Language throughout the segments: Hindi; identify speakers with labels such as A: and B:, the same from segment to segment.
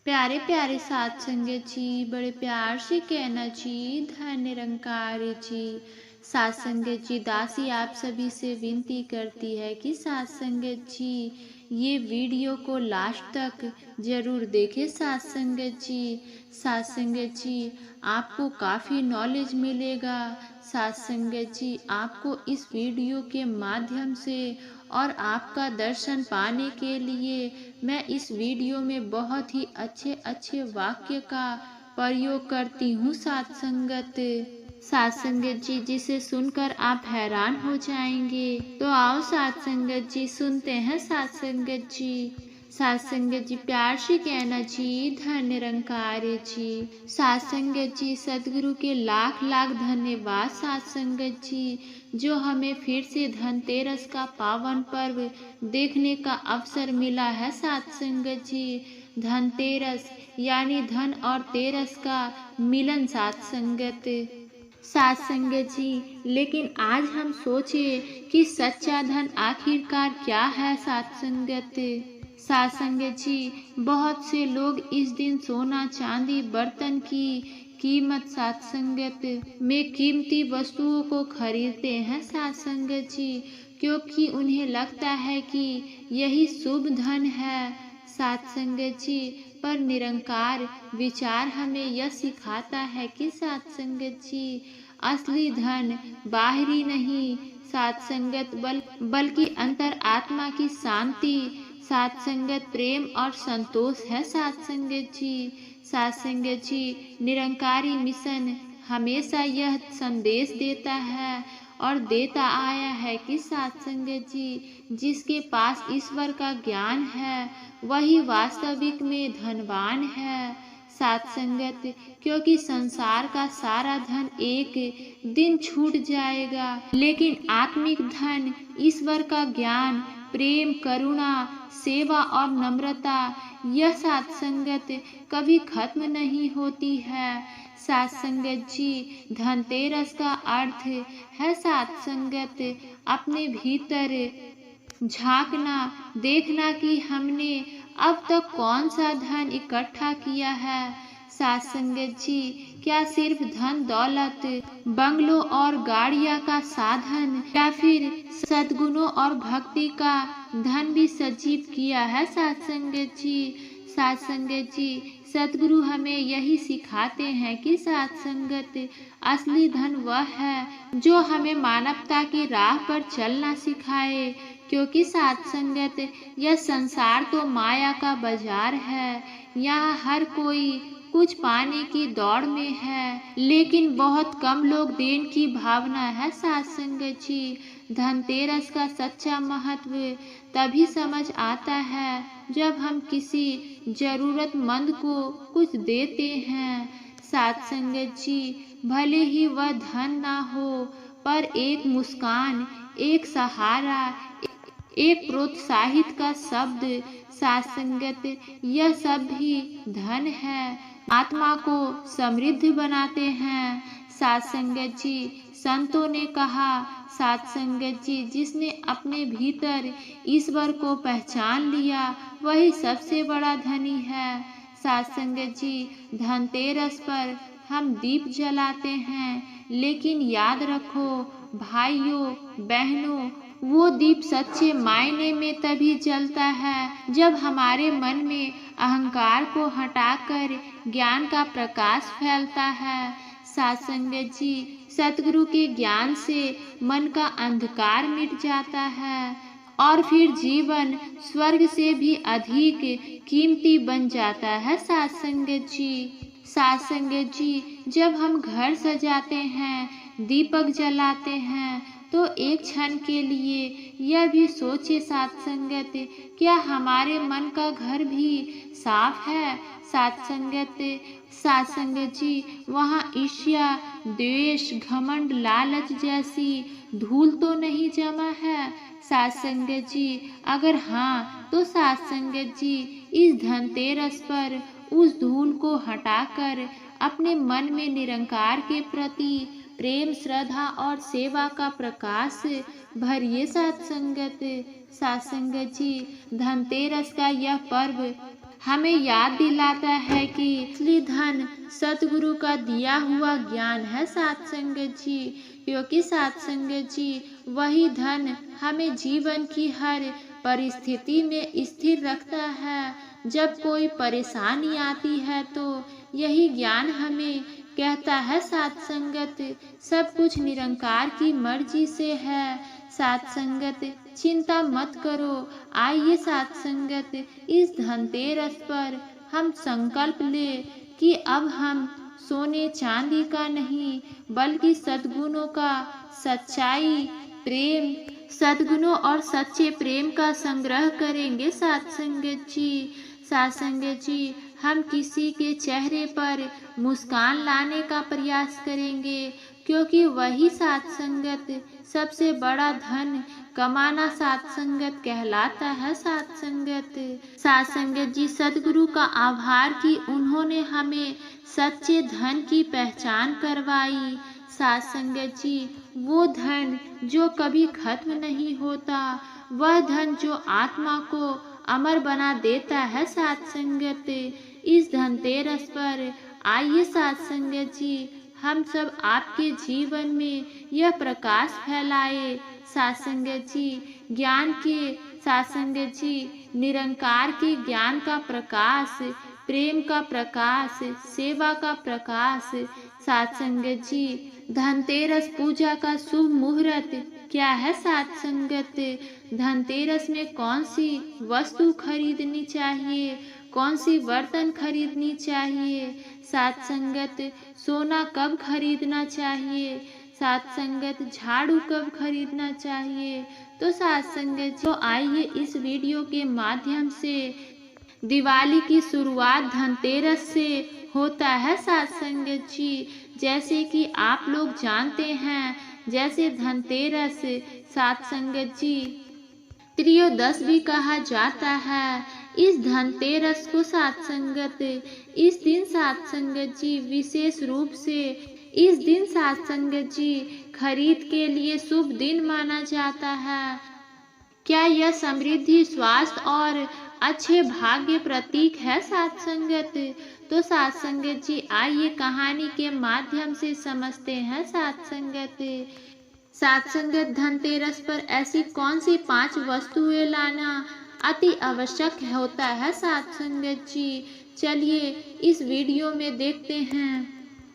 A: प्यारे प्यारे साथ संगत जी, बड़े प्यार से कहना जी, धन निरंकार जी। साथ संगत जी, दासी आप सभी से विनती करती है कि साथ संगत जी ये वीडियो को लास्ट तक जरूर देखें। साथ संगत जी, साथ संगत जी आपको काफ़ी नॉलेज मिलेगा। साथ संगत जी आपको इस वीडियो के माध्यम से और आपका दर्शन पाने के लिए मैं इस वीडियो में बहुत ही अच्छे अच्छे वाक्य का प्रयोग करती हूँ। साथ संगत जी जिसे सुनकर आप हैरान हो जाएंगे। तो आओ साथ संगत जी सुनते हैं। साथ संगत जी प्यार से कहना जी, धन निरंकार जी। साथ संगत जी सदगुरु के लाख लाख धन्यवाद। साथ संगत जी जो हमें फिर से धनतेरस का पावन पर्व देखने का अवसर मिला है। साथ संगत जी धनतेरस यानी धन और तेरस का मिलन। साथ संगत जी लेकिन आज हम सोचे कि सच्चा धन आखिरकार क्या है। साथ संगत जी बहुत से लोग इस दिन सोना चांदी बर्तन की कीमत साथ संगत में कीमती वस्तुओं को खरीदते हैं। साथ संगत जी क्योंकि उन्हें लगता है कि यही शुभ धन है। साथ संगत जी पर निरंकार विचार हमें यह सिखाता है कि साथ संगत जी असली धन बाहरी नहीं साथ संगत बल्कि अंतर आत्मा की शांति, साथ संगत प्रेम और संतोष है। साथ संगत जी निरंकारी मिशन हमेशा यह संदेश देता है और देता आया है कि साथ संगत जी जिसके पास ईश्वर का ज्ञान है वही वास्तविक में धनवान है। साथ संगत क्योंकि संसार का सारा धन एक दिन छूट जाएगा, लेकिन आत्मिक धन ईश्वर का ज्ञान, प्रेम, करुणा, सेवा और नम्रता यह साथ संगत कभी खत्म नहीं होती है। साथ संगत जी धनतेरस का अर्थ है साथ संगत अपने भीतर झांकना, देखना कि हमने अब तक कौन सा धन इकट्ठा किया है। साथ संगत जी क्या सिर्फ धन दौलत, बंगलों और गाड़ियां का साधन या फिर सद्गुणों और भक्ति का धन भी सजीव किया है। साथ संगत जी सतगुरु हमें यही सिखाते हैं कि साथ संगत असली धन वह है जो हमें मानवता की राह पर चलना सिखाए, क्योंकि साथ संगत यह संसार तो माया का बाजार है। यहाँ हर कोई कुछ पाने की दौड़ में है, लेकिन बहुत कम लोग देने की भावना है। साथ संगत जी धनतेरस का सच्चा महत्व तभी समझ आता है जब हम किसी जरूरतमंद को कुछ देते हैं। साथ संगत जी भले ही वह धन ना हो, पर एक मुस्कान, एक सहारा, एक प्रोत्साहित का शब्द, साथ संगत यह सब भी धन है, आत्मा को समृद्ध बनाते हैं। साथ संगत जी संतों ने कहा, साथ संगत जी जिसने अपने भीतर ईश्वर को पहचान लिया वही सबसे बड़ा धनी है। साथ संगत जी धनतेरस पर हम दीप जलाते हैं, लेकिन याद रखो भाइयों बहनों, वो दीप सच्चे मायने में तभी जलता है जब हमारे मन में अहंकार को हटाकर ज्ञान का प्रकाश फैलता है। साथ संगत जी सतगुरु के ज्ञान से मन का अंधकार मिट जाता है और फिर जीवन स्वर्ग से भी अधिक कीमती बन जाता है। साथ संगत जी जब हम घर सजाते हैं, दीपक जलाते हैं, तो एक क्षण के लिए यह भी सोचे साथ संगत क्या हमारे मन का घर भी साफ है। साथ संगत जी वहाँ ईर्ष्या, द्वेष, घमंड, लालच जैसी धूल तो नहीं जमा है। साथ संगत जी अगर हाँ, तो साथ संगत जी इस धनतेरस पर उस धूल को हटाकर अपने मन में निरंकार के प्रति प्रेम, श्रद्धा और सेवा का प्रकाश भरिए। साथ संगत जी धनतेरस का यह पर्व हमें याद दिलाता है कि असली धन सतगुरु का दिया हुआ ज्ञान है साथ संगत जी, क्योंकि साथ संगत जी वही धन हमें जीवन की हर परिस्थिति में स्थिर रखता है। जब कोई परेशानी आती है तो यही ज्ञान हमें कहता है साथ संगत सब कुछ निरंकार की मर्जी से है। साथ संगत चिंता मत करो। आइए साथ संगत इस धनतेरस पर हम संकल्प ले कि अब हम सोने चांदी का नहीं बल्कि सद्गुणों का सच्चाई प्रेम सद्गुणों और सच्चे प्रेम का संग्रह करेंगे साथ संगत जी। साथ संगत जी हम किसी के चेहरे पर मुस्कान लाने का प्रयास करेंगे, क्योंकि वही साथ संगत सबसे बड़ा धन कमाना साथ संगत कहलाता है। साथ संगत जी सद्गुरु का आभार कि उन्होंने हमें सच्चे धन की पहचान करवाई। साथ संगत जी वो धन जो कभी खत्म नहीं होता, वह धन जो आत्मा को अमर बना देता है। साथ संगत इस धनतेरस पर आइए साथ संगत जी हम सब आपके जीवन में यह प्रकाश फैलाए। साथ संगत जी ज्ञान के साथ संगत जी निरंकार के ज्ञान का प्रकाश प्रेम का प्रकाश सेवा का प्रकाश। साथ संगत जी धनतेरस पूजा का शुभ मुहूर्त क्या है साथ संगत? धनतेरस में कौन सी वस्तु खरीदनी चाहिए, कौन सी बर्तन खरीदनी चाहिए? साथ संगत सोना कब खरीदना चाहिए? साथ संगत झाड़ू कब खरीदना चाहिए? तो साथ संगत तो आइए इस वीडियो के माध्यम से दिवाली की शुरुआत धनतेरस से होता है। साथ संगत जी जैसे कि आप लोग जानते हैं, जैसे धनतेरस साथ संगत जी त्रयोदश भी कहा जाता है। इस धनतेरस को साथ संगत इस दिन साथ संगत जी विशेष रूप से इस दिन साथ संगत जी खरीद के लिए शुभ दिन माना जाता है। क्या यह समृद्धि स्वास्थ्य और अच्छे भाग्य प्रतीक है साथ संगत? तो साथ संगत जी आइए कहानी के माध्यम से समझते हैं। साथ संगत धनतेरस पर ऐसी कौन सी 5 वस्तुएं लाना अति आवश्यक होता है साथ संगत जी? चलिए इस वीडियो में देखते हैं।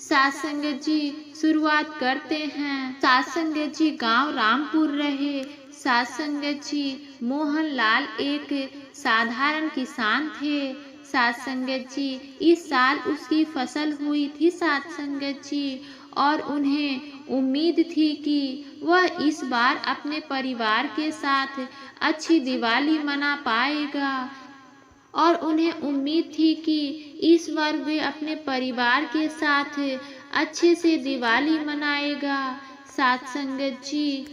A: साथ संगत जी शुरुआत करते हैं। साथ संगत जी गांव रामपुर रहे। साथ संगत जी मोहनलाल एक साधारण किसान थे। साथ संगत जी इस साल उसकी फसल हुई थी साथ संगत जी, और उन्हें उम्मीद थी कि वह इस बार अपने परिवार के साथ अच्छी दिवाली मना पाएगा, और उन्हें उम्मीद थी कि इस बार वे अपने परिवार के साथ अच्छे से दिवाली मनाएगा। साथ संगत जी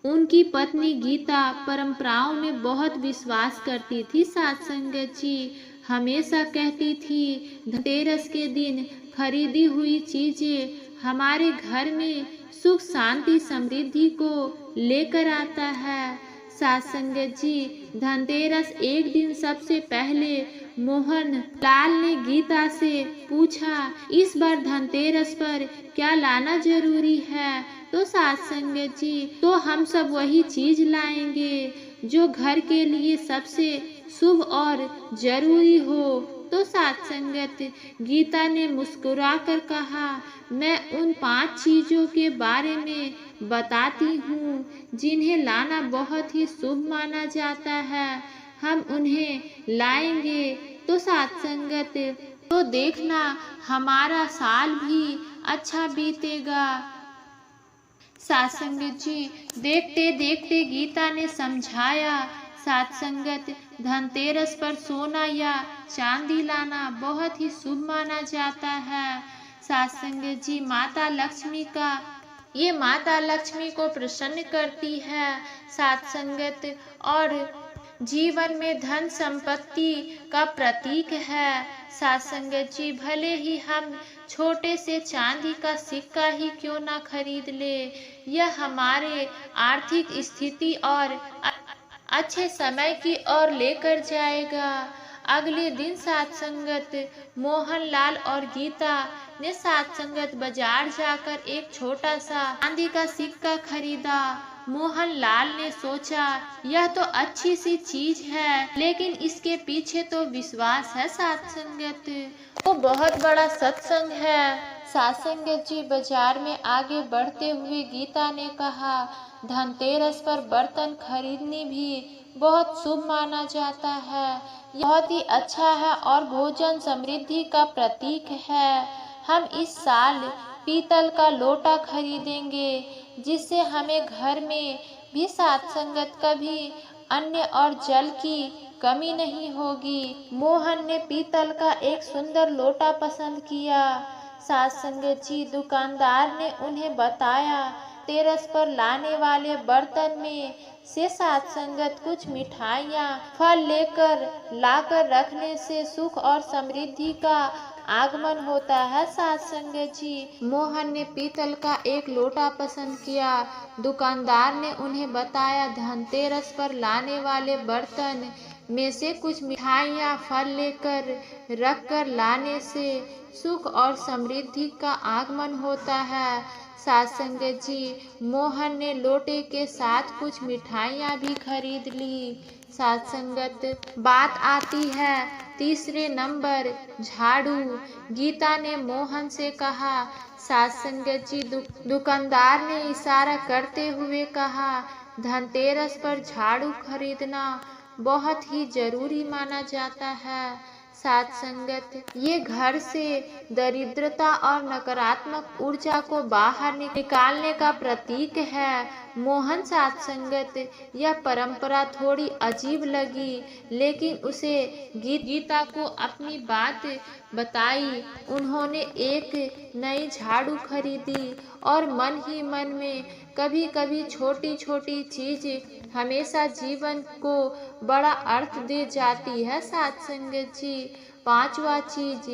A: उनकी पत्नी गीता परंपराओं में बहुत विश्वास करती थी। साथ संगत जी हमेशा कहती थी धनतेरस के दिन खरीदी हुई चीजें हमारे घर में सुख शांति समृद्धि को लेकर आता है। साथ संगत जी धनतेरस एक दिन सबसे पहले मोहन लाल ने गीता से पूछा इस बार धनतेरस पर क्या लाना जरूरी है? तो साथ संगत जी तो हम सब वही चीज लाएंगे जो घर के लिए सबसे शुभ और जरूरी हो। तो साथ संगत गीता ने मुस्कुराकर कहा मैं उन 5 चीजों के बारे में बताती हूँ जिन्हें लाना बहुत ही शुभ माना जाता है, हम उन्हें लाएंगे। तो साथ संगत तो देखना हमारा साल भी अच्छा बीतेगा। साथ संगत जी देखते देखते गीता ने समझाया। साथ संगत धनतेरस पर सोना या चांदी लाना बहुत ही शुभ माना जाता है। साथ संगत जी माता लक्ष्मी को प्रसन्न करती है। साथ संगत और जीवन में धन संपत्ति का प्रतीक है। साथ संगत जी भले ही हम छोटे से चांदी का सिक्का ही क्यों ना खरीद ले, यह हमारे आर्थिक स्थिति और अच्छे समय की ओर लेकर जाएगा। अगले दिन सात संगत मोहनलाल और गीता ने सात संगत बाजार जाकर एक छोटा सा चांदी का सिक्का खरीदा। मोहनलाल ने सोचा, यह तो अच्छी सी चीज है, लेकिन इसके पीछे तो विश्वास है सात संगत। वो बहुत बड़ा सत्संग है। सात संगत जी बाजार में आगे बढ़ते हुए गीता ने कहा, धनतेरस पर बर्तन खरीदनी भी बहुत शुभ माना जाता है। यह बहुत ही अच्छा है और भोजन समृद्धि का प्रतीक है। हम इस साल पीतल का लोटा खरीदेंगे, जिससे हमें घर में भी सात संगत कभी अन्न और जल की कमी नहीं होगी। मोहन ने पीतल का एक सुंदर लोटा पसंद किया। सात संगत जी दुकानदार ने उन्हें बताया, तेरस पर लाने वाले बर्तन में से सात संगत कुछ मिठाइयाँ फल लेकर लाकर रखने से सुख और समृद्धि का आगमन होता है। सात संगत जी मोहन ने पीतल का एक लोटा पसंद किया। दुकानदार ने उन्हें बताया, धनतेरस पर लाने वाले बर्तन में से कुछ मिठाइयाँ फल लेकर रख कर लाने से सुख और समृद्धि का आगमन होता है। सात संगत जी मोहन ने लोटे के साथ कुछ मिठाइयाँ भी खरीद ली। सात संगत बात आती है तीसरे नंबर झाड़ू। गीता ने मोहन से कहा, सात संगत जी दुकानदार ने इशारा करते हुए कहा, धनतेरस पर झाड़ू खरीदना बहुत ही जरूरी माना जाता है। सात संगत ये घर से दरिद्रता और नकारात्मक ऊर्जा को बाहर निकालने का प्रतीक है। मोहन सात संगत यह परंपरा थोड़ी अजीब लगी, लेकिन उसे गीता को अपनी बात बताई। उन्होंने एक नई झाड़ू खरीदी और मन ही मन में कभी कभी छोटी छोटी चीज हमेशा जीवन को बड़ा अर्थ दे जाती है। सात संगत जी पांचवा चीज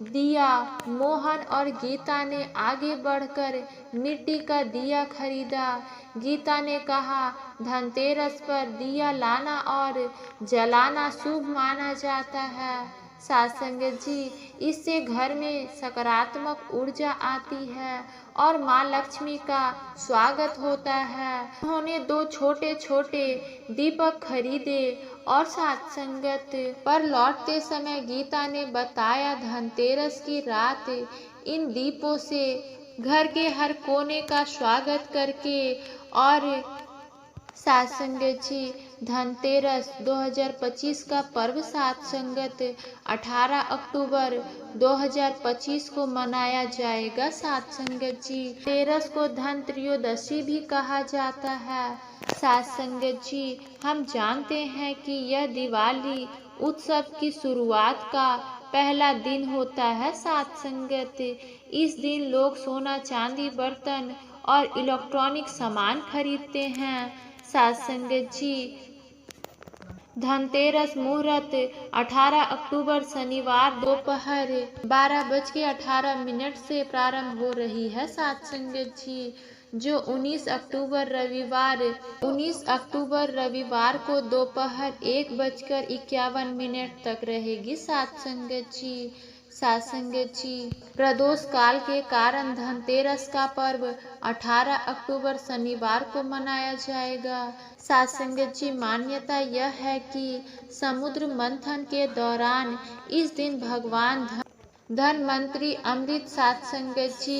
A: दिया। मोहन और गीता ने आगे बढ़कर मिट्टी का दिया खरीदा। गीता ने कहा, धनतेरस पर दिया लाना और जलाना शुभ माना जाता है। सात संगत जी इससे घर में सकारात्मक ऊर्जा आती है और माँ लक्ष्मी का स्वागत होता है। उन्होंने दो छोटे छोटे दीपक खरीदे और सात संगत पर लौटते समय गीता ने बताया, धनतेरस की रात इन दीपों से घर के हर कोने का स्वागत करके। और सात संगत जी धनतेरस 2025 का पर्व सात संगत 18 अक्टूबर 2025 को मनाया जाएगा। सात संगत जी तेरस को धन त्रयोदशी भी कहा जाता है। सात संगत जी हम जानते हैं कि यह दिवाली उत्सव की शुरुआत का पहला दिन होता है। सात संगत इस दिन लोग सोना चांदी बर्तन और इलेक्ट्रॉनिक सामान खरीदते हैं। सात संगत जी धनतेरस मुहूर्त 18 अक्टूबर शनिवार दोपहर 12:18 से प्रारंभ हो रही है। सात संगत जी जो 19 अक्टूबर रविवार को दोपहर 1:51 तक रहेगी। सात संगत जी सात संगत जी प्रदोष काल के कारण धनतेरस का पर्व 18 अक्टूबर शनिवार को मनाया जाएगा। सात संगत जी मान्यता यह है कि समुद्र मंथन के दौरान इस दिन भगवान धनवंतरी अमृत सात संगत जी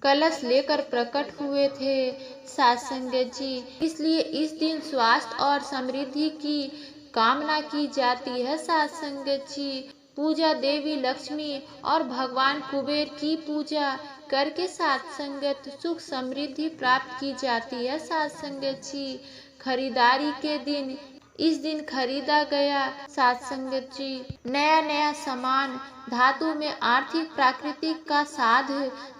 A: कलश लेकर प्रकट हुए थे। सात संगत जी इसलिए इस दिन स्वास्थ्य और समृद्धि की कामना की जाती है। सात संगत जी पूजा देवी लक्ष्मी और भगवान कुबेर की पूजा करके सात संगत सुख समृद्धि प्राप्त की जाती है। सात संगत जी खरीदारी के दिन इस दिन खरीदा गया सात संगत जी नया नया सामान धातु में आर्थिक प्राकृतिक का साध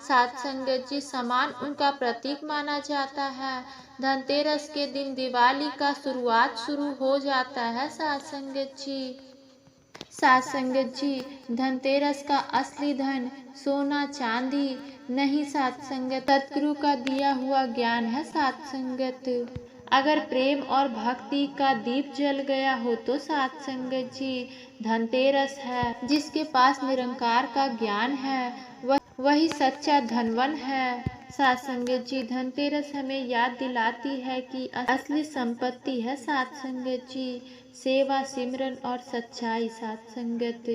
A: सात संगत जी सामान उनका प्रतीक माना जाता है। धनतेरस के दिन दिवाली का शुरू हो जाता है। सात संगत जी सात संगत जी धनतेरस का असली धन सोना चांदी नहीं सात संगत सतगुरु का दिया हुआ ज्ञान है। सात संगत अगर प्रेम और भक्ति का दीप जल गया हो तो साथ संगत जी धनतेरस है। जिसके पास निरंकार का ज्ञान है वही सच्चा धनवान है। साथ संगत जी धनतेरस हमें याद दिलाती है कि असली संपत्ति है साथ संगत जी सेवा, सिमरन और सच्चाई। साथ संगत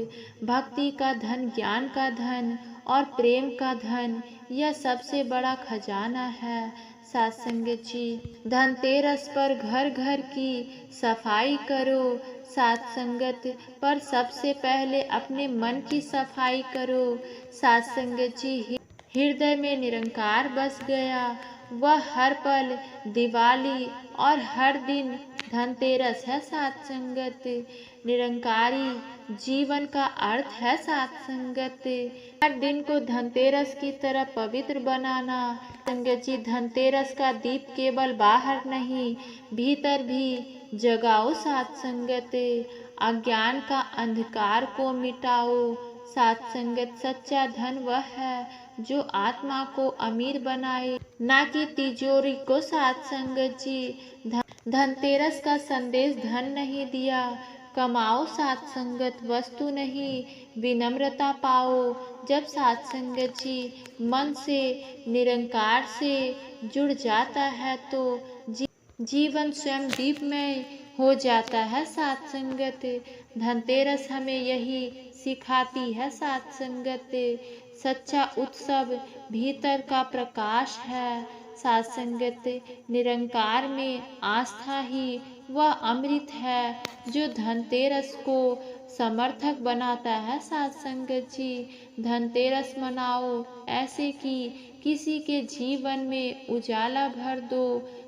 A: भक्ति का धन, ज्ञान का धन और प्रेम का धन, यह सबसे बड़ा खजाना है। साथ संगत जी धनतेरस पर घर घर की सफाई करो। साथ संगत पर सबसे पहले अपने मन की सफाई करो। साथ संगत जी हृदय में निरंकार बस गया, वह हर पल दिवाली और हर दिन धनतेरस है। साथ संगत निरंकारी जीवन का अर्थ है। साथ संगत हर दिन को धनतेरस की तरह पवित्र बनाना। संगत जी धनतेरस का दीप केवल बाहर नहीं भीतर भी जगाओ। साथ संगत अज्ञान का अंधकार को मिटाओ। साथ संगत सच्चा धन वह है जो आत्मा को अमीर बनाए, ना कि तिजोरी को। साथ संगत जी धनतेरस का संदेश धन नहीं दिया कमाओ। साथ संगत वस्तु नहीं विनम्रता पाओ। जब साथ संगत जी मन से निरंकार से जुड़ जाता है तो जीवन स्वयं दीपमय हो जाता है। साथ संगत धनतेरस हमें यही सिखाती है। साथ संगत सच्चा उत्सव भीतर का प्रकाश है। साथ संगत निरंकार में आस्था ही वह अमृत है जो धनतेरस को समर्थक बनाता है। साथ संगत जी धनतेरस मनाओ ऐसे कि किसी के जीवन में उजाला भर दो।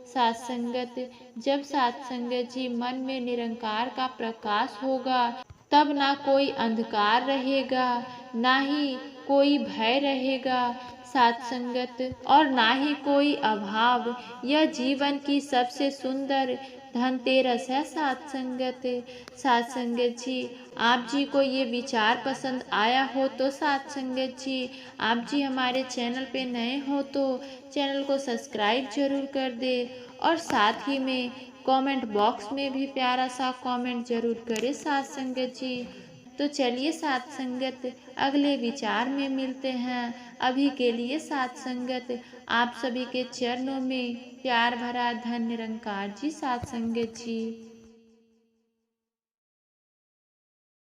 A: साथ संगत जब साथ संगत जी मन में निरंकार का प्रकाश होगा तब ना कोई अंधकार रहेगा, ना ही कोई भय रहेगा। साथ संगत और ना ही कोई अभाव। यह जीवन की सबसे सुंदर धनतेरस है। साथ संगत जी आप जी को ये विचार पसंद आया हो तो साथ संगत जी आप जी हमारे चैनल पे नए हो तो चैनल को सब्सक्राइब जरूर कर दे और साथ ही में कमेंट बॉक्स में भी प्यारा सा कमेंट जरूर करें। साथ संगत जी तो चलिए साथ संगत अगले विचार में मिलते हैं। अभी के लिए साथ संगत आप सभी के चरणों में प्यार भरा धन निरंकार जी। साथ संगत जी।